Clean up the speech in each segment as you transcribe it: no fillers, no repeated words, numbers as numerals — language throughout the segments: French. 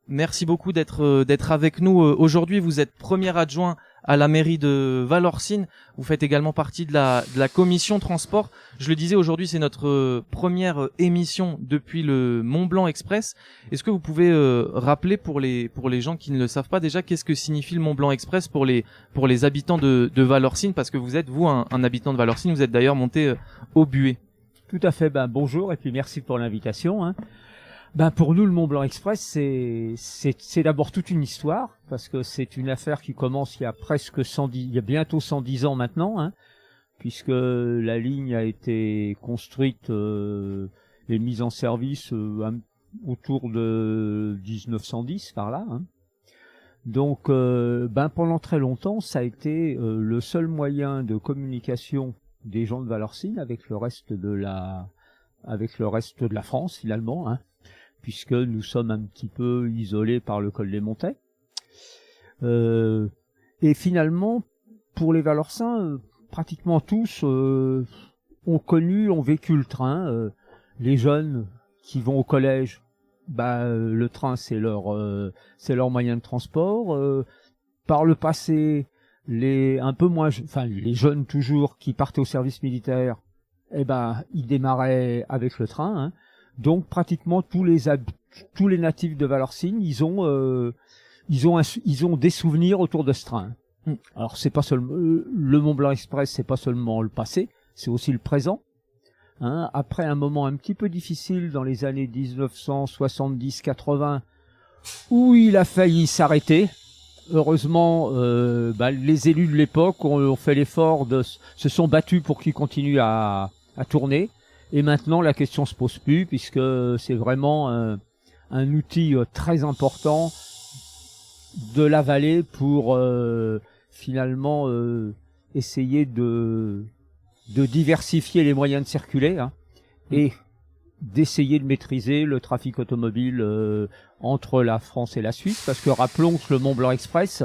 Merci beaucoup d'être avec nous aujourd'hui. Vous êtes premier adjoint à la mairie de Valorcine. Vous faites également partie de la commission transport. Je le disais, aujourd'hui, c'est notre première émission depuis le Mont Blanc Express. Est-ce que vous pouvez rappeler pour les gens qui ne le savent pas déjà, qu'est-ce que signifie le Mont Blanc Express pour les habitants de Valorcine, parce que vous êtes un habitant de Valorcine. Vous êtes d'ailleurs monté au Buet. Tout à fait. Bonjour et puis merci pour l'invitation. Pour nous, le Mont Blanc Express, c'est d'abord toute une histoire, parce que c'est une affaire qui commence il y a bientôt 110 ans maintenant, puisque la ligne a été construite et mise en service autour de 1910 par là. Donc, pendant très longtemps, ça a été le seul moyen de communication des gens de Valorcine avec le reste de la France finalement, puisque nous sommes un petit peu isolés par le col des Montets. Et finalement, pour les Valorcins, pratiquement tous ont vécu le train. Les jeunes qui vont au collège, le train c'est leur moyen de transport. Par le passé, les jeunes toujours qui partaient au service militaire, ils démarraient avec le train. Donc pratiquement tous les natifs de Valorcine, ils ont des souvenirs autour de ce train. Alors c'est pas seulement le Mont Blanc Express, c'est pas seulement le passé, c'est aussi le présent. Après un moment un petit peu difficile dans les années 1970-80, où il a failli s'arrêter. Heureusement, les élus de l'époque ont fait l'effort se sont battus pour qu'il continue à tourner. Et maintenant, la question se pose plus, puisque c'est vraiment un outil très important de la vallée pour finalement essayer de diversifier les moyens de circuler et d'essayer de maîtriser le trafic automobile entre la France et la Suisse, parce que rappelons que le Mont Blanc Express,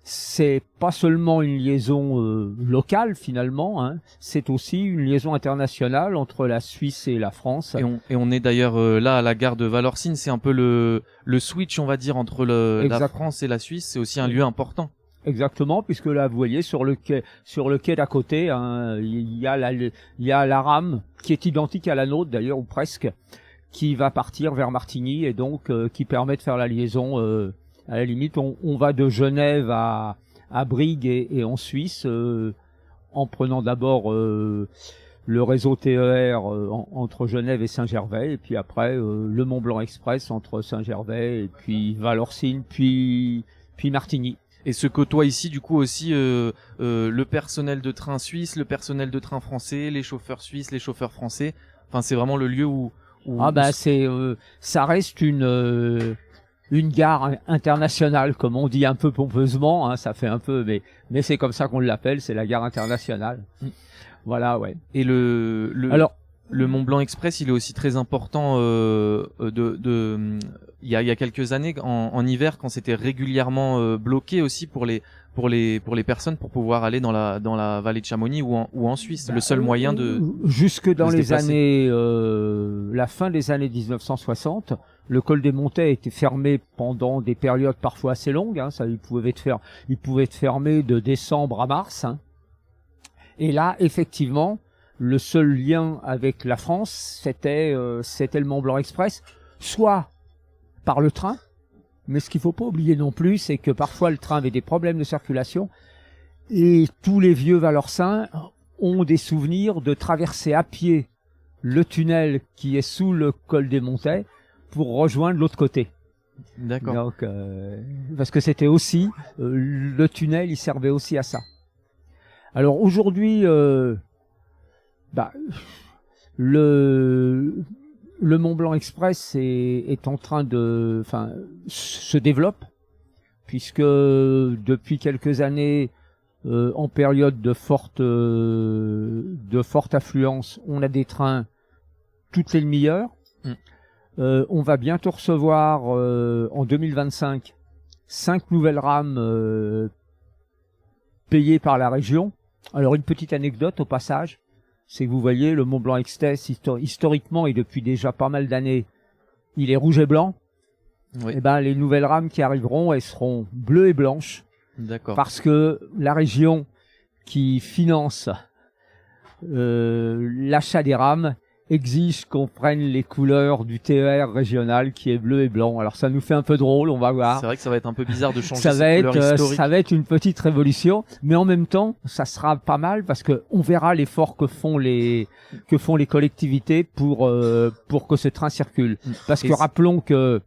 c'est pas seulement une liaison locale finalement, c'est aussi une liaison internationale entre la Suisse et la France. Et on est d'ailleurs là à la gare de Valorcine, c'est un peu le switch, on va dire, entre la France et la Suisse. C'est aussi un lieu important. Exactement, puisque là vous voyez sur le quai d'à côté, il y a la rame qui est identique à la nôtre d'ailleurs, ou presque, qui va partir vers Martigny et donc qui permet de faire la liaison. À la limite, on va de Genève à Brigue et en Suisse, en prenant d'abord le réseau TER entre Genève et Saint-Gervais, et puis après le Mont Blanc Express entre Saint-Gervais et puis Valorcine, puis Martigny. Et se côtoie ici du coup aussi le personnel de train suisse, le personnel de train français, les chauffeurs suisses, les chauffeurs français. Enfin, c'est vraiment le lieu où ça reste une gare internationale, comme on dit un peu pompeusement, ça fait un peu, mais c'est comme ça qu'on l'appelle, c'est la gare internationale. Voilà, ouais. Et le Mont Blanc Express, il est aussi très important il y a quelques années en hiver, quand c'était régulièrement bloqué aussi pour les personnes pour pouvoir aller dans la vallée de Chamonix ou en Suisse. Le seul moyen jusque dans les années la fin des années 1960, le col des Montets était fermé pendant des périodes parfois assez longues. Il pouvait être fermé de décembre à mars. Et là, effectivement, le seul lien avec la France, c'était le Mont Blanc Express, soit par le train, mais ce qu'il faut pas oublier non plus, c'est que parfois le train avait des problèmes de circulation, et tous les vieux Valorcins ont des souvenirs de traverser à pied le tunnel qui est sous le col des Montets pour rejoindre l'autre côté. D'accord. Donc, parce que c'était aussi le tunnel, il servait aussi à ça. Alors aujourd'hui, le Mont Blanc Express est en train se développe, puisque depuis quelques années, en période de forte affluence, on a des trains toutes les demi-heures. On va bientôt recevoir en 2025 5 nouvelles rames payées par la région. Alors une petite anecdote au passage, c'est que vous voyez le Mont Blanc Express historiquement et depuis déjà pas mal d'années, il est rouge et blanc. Oui. Et ben les nouvelles rames qui arriveront, elles seront bleues et blanches. D'accord. Parce que la région qui finance l'achat des rames exige qu'on prenne les couleurs du TER régional qui est bleu et blanc. Alors ça nous fait un peu drôle, on va voir. C'est vrai que ça va être un peu bizarre de changer Ça va cette couleur historique. ça va être une petite révolution, mais en même temps, ça sera pas mal parce que on verra l'effort que font les collectivités pour que ce train circule. Parce que rappelons que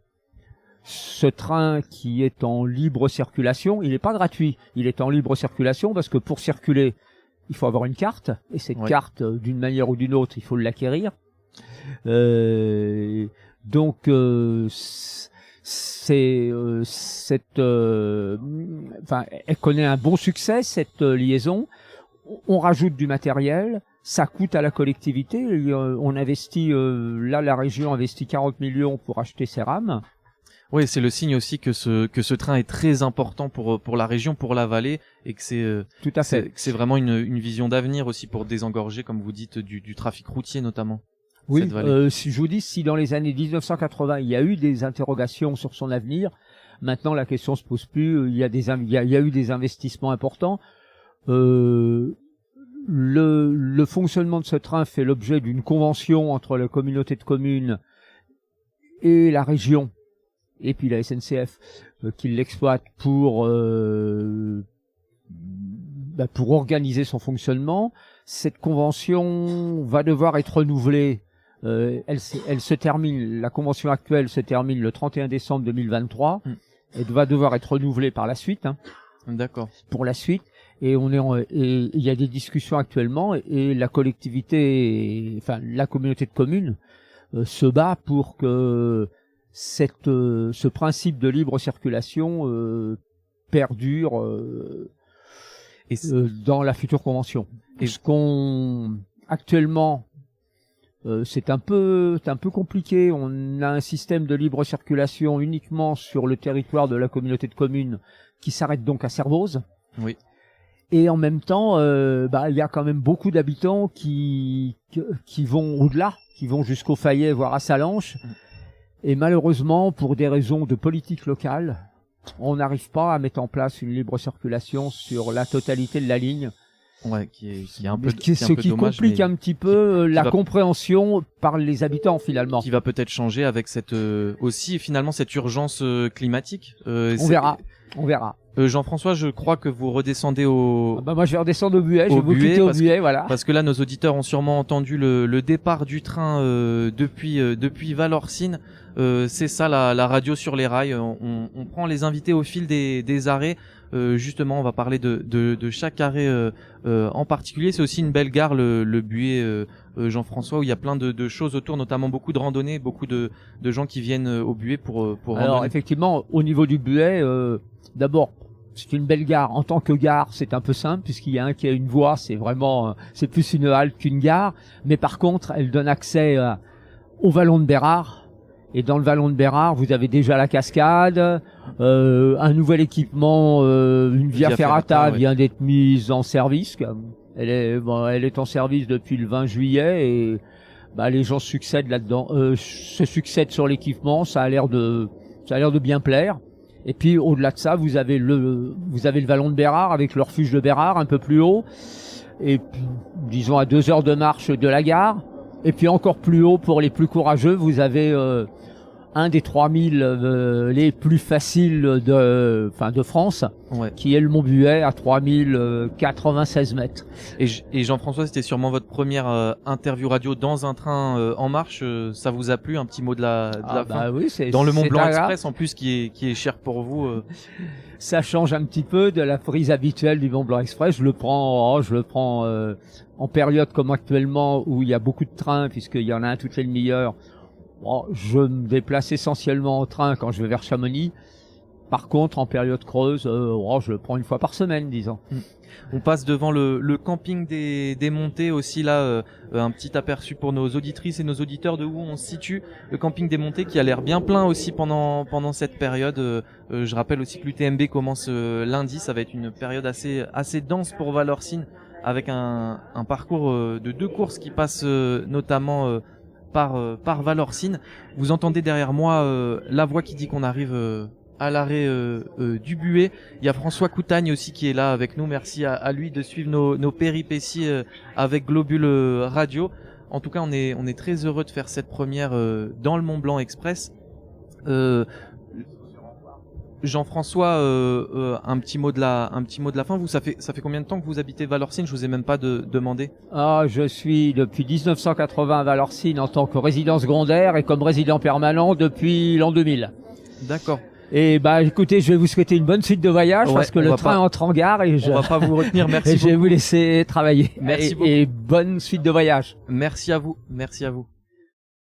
ce train qui est en libre circulation, il n'est pas gratuit. Il est en libre circulation parce que pour circuler, il faut avoir une carte, et cette carte, d'une manière ou d'une autre, il faut l'acquérir. Donc, elle connaît un bon succès, cette liaison. On rajoute du matériel, ça coûte à la collectivité. On investit, là, la région investit 40 millions pour acheter ces rames. Oui, c'est le signe aussi que ce train est très important pour la région, pour la vallée, et que c'est tout à fait. Que c'est vraiment une vision d'avenir aussi pour désengorger, comme vous dites, du trafic routier notamment. Oui, si je vous dis, si dans les années 1980 il y a eu des interrogations sur son avenir, maintenant la question se pose plus. Il y a eu des investissements importants. Le fonctionnement de ce train fait l'objet d'une convention entre la communauté de communes et la région. Et puis la SNCF qui l'exploite pour organiser son fonctionnement. Cette convention va devoir être renouvelée. Elle se termine. La convention actuelle se termine le 31 décembre 2023. Elle va devoir être renouvelée par la suite. D'accord. Pour la suite. Et il y a des discussions actuellement et la collectivité, la communauté de communes se bat pour que ce principe de libre circulation perdure dans la future convention. Actuellement, c'est un peu compliqué. On a un système de libre circulation uniquement sur le territoire de la communauté de communes qui s'arrête donc à Servoz. Oui. Et en même temps, il y a quand même beaucoup d'habitants qui vont au-delà, qui vont jusqu'au Fayet, voire à Salanches. Et malheureusement, pour des raisons de politique locale, on n'arrive pas à mettre en place une libre circulation sur la totalité de la ligne. Ouais, qui est un peu ce qui dommage, complique un petit peu la compréhension par les habitants finalement. Qui va peut-être changer avec cette aussi finalement cette urgence climatique. On verra. Jean-François, je crois que vous redescendez au... moi je vais redescendre au Buet, je vais vous quitter au Buet, voilà. Parce que là, nos auditeurs ont sûrement entendu le départ du train depuis Valorcine. C'est ça la radio sur les rails. On prend les invités au fil des arrêts. Justement, on va parler de chaque arrêt en particulier. C'est aussi une belle gare, le Buet, Jean-François, où il y a plein de choses autour, notamment beaucoup de randonnées, beaucoup de gens qui viennent au Buet pour Alors randonner. effectivement, au niveau du Buet, d'abord, c'est une belle gare. En tant que gare, c'est un peu simple puisqu'il y a qui a une voie. C'est vraiment, c'est plus une halte qu'une gare. Mais par contre, elle donne accès au vallon de Bérard. Et dans le vallon de Bérard, vous avez déjà la cascade, un nouvel équipement, une Via Ferrata vient d'être mise en service. Elle est en service depuis le 20 juillet et les gens succèdent là-dedans, se succèdent sur l'équipement. Ça a l'air de bien plaire. Et puis au-delà de ça, vous avez le vallon de Bérard avec le refuge de Bérard un peu plus haut, et puis, disons à 2 heures de marche de la gare. Et puis encore plus haut pour les plus courageux, vous avez un des 3000 les plus faciles de France, qui est le Mont Buet à 3096 mètres. Et Jean-François, c'était sûrement votre première interview radio dans un train en marche. Ça vous a plu, un petit mot de la fin? Oui, c'est dans le Mont Blanc agréable. Express en plus qui est cher pour vous. Ça change un petit peu de la prise habituelle du Mont Blanc Express. Je le prends en période comme actuellement où il y a beaucoup de trains puisqu'il y en a un toutes les demi-heures. Je me déplace essentiellement en train quand je vais vers Chamonix. Par contre, en période creuse, je le prends une fois par semaine, disons. On passe devant le camping des Montées aussi là, un petit aperçu pour nos auditrices et nos auditeurs de où on se situe. Le camping des Montées qui a l'air bien plein aussi pendant cette période. Je rappelle aussi que l'UTMB commence lundi. Ça va être une période assez dense pour Valorcine avec un parcours de 2 courses qui passent notamment par Valorcine. Vous entendez derrière moi la voix qui dit qu'on arrive à l'arrêt du Buet. Il y a François Coutagne aussi qui est là avec nous. Merci à lui de suivre nos péripéties avec Globule Radio. En tout cas, on est très heureux de faire cette première dans le Mont Blanc Express. Jean-François, un petit mot de la fin. Vous, ça fait combien de temps que vous habitez Valorcine? Je vous ai même pas demandé. Ah, je suis depuis 1980 à Valorcine en tant que résident secondaire et comme résident permanent depuis l'an 2000. D'accord. Et écoutez, je vais vous souhaiter une bonne suite de voyage parce que le train entre en gare et on va pas vous retenir. Merci. Et je vais vous laisser travailler. Merci beaucoup. Et bonne suite de voyage. Merci à vous.